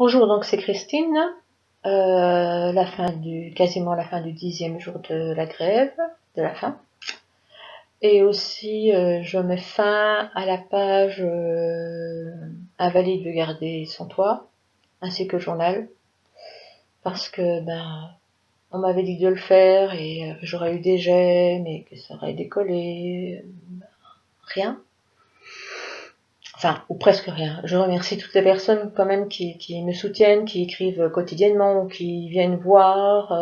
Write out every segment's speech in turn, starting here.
Bonjour, donc c'est Christine. Quasiment la fin du 10e jour de la grève, de la faim. Et aussi, je mets fin à la page Invalide veut garder son toit, ainsi que le journal, parce que on m'avait dit de le faire et j'aurais eu des j'aime et que ça aurait décollé. Rien. Enfin, ou presque rien. Je remercie toutes les personnes quand même qui me soutiennent, qui écrivent quotidiennement, qui viennent voir,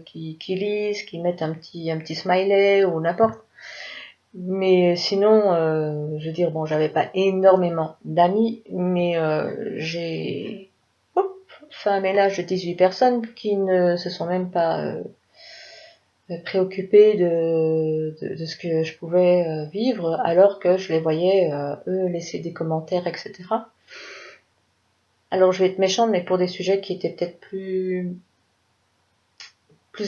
qui lisent, qui mettent un petit smiley ou n'importe. Mais sinon, je veux dire, bon, j'avais pas énormément d'amis, mais j'ai fait un ménage de 18 personnes qui ne se sont même pas préoccupées de ce que je pouvais vivre, alors que je les voyais, eux, laisser des commentaires, etc. Alors je vais être méchante, mais pour des sujets qui étaient peut-être plus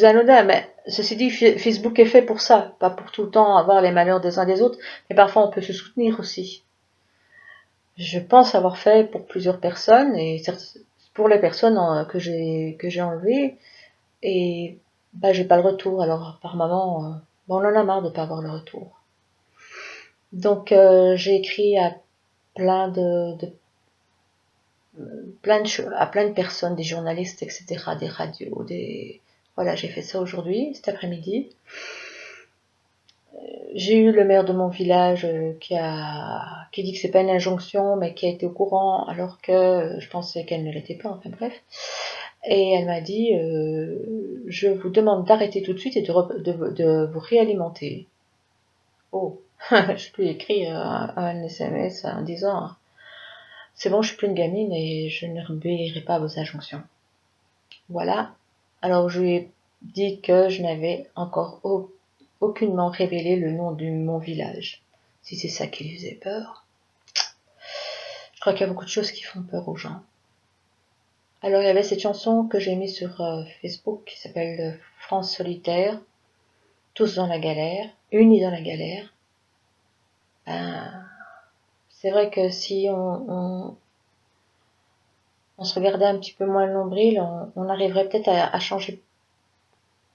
anodins. Mais ceci dit, Facebook est fait pour ça, pas pour tout le temps avoir les malheurs des uns des autres, mais parfois on peut se soutenir aussi. Je pense avoir fait pour plusieurs personnes, et pour les personnes que j'ai enlevées, et j'ai pas le retour. Alors par moment, on en a marre de pas avoir le retour. Donc j'ai écrit à plein à plein de personnes, des journalistes, etc., des radios, voilà, j'ai fait ça aujourd'hui, cet après-midi. J'ai eu le maire de mon village qui dit que c'est pas une injonction, mais qui a été au courant, alors que je pensais qu'elle ne l'était pas, enfin bref. Et elle m'a dit, je vous demande d'arrêter tout de suite et de vous réalimenter. Oh, je lui ai écrit un SMS en disant, c'est bon, je suis plus une gamine et je ne obéirai pas à vos injonctions. Voilà. Alors je lui ai dit que je n'avais encore aucunement révélé le nom de mon village. Si c'est ça qui lui faisait peur. Je crois qu'il y a beaucoup de choses qui font peur aux gens. Alors il y avait cette chanson que j'ai mise sur Facebook qui s'appelle France solitaire, tous dans la galère, unis dans la galère. C'est vrai que si on se regardait un petit peu moins le nombril, on arriverait peut-être à changer,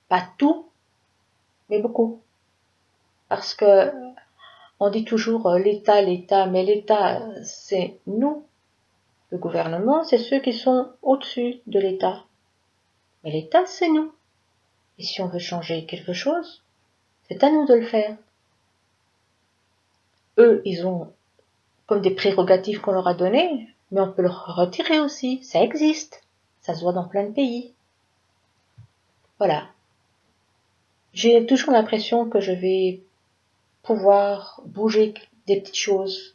pas tout, mais beaucoup. Parce que on dit toujours l'État, mais l'État, c'est nous. Le gouvernement, c'est ceux qui sont au-dessus de l'État. Mais l'État, c'est nous. Et si on veut changer quelque chose, c'est à nous de le faire. Eux, ils ont comme des prérogatives qu'on leur a données, mais on peut leur retirer aussi. Ça existe. Ça se voit dans plein de pays. Voilà. J'ai toujours l'impression que je vais pouvoir bouger des petites choses.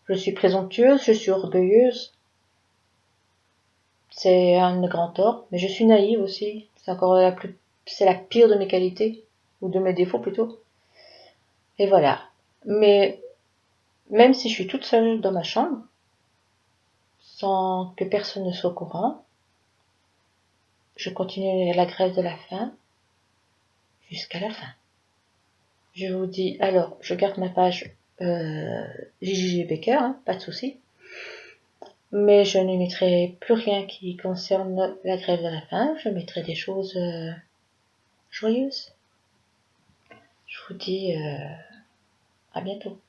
Je suis présomptueuse, je suis orgueilleuse. C'est un grand tort, mais je suis naïve aussi. C'est la pire de mes qualités, ou de mes défauts plutôt. Et voilà. Mais même si je suis toute seule dans ma chambre, sans que personne ne soit au courant, je continue la grève de la faim jusqu'à la fin. Je vous dis, alors, je garde ma page JJG Baker, hein, pas de souci. Mais je ne mettrai plus rien qui concerne la grève de la faim. Je mettrai des choses joyeuses. Je vous dis à bientôt.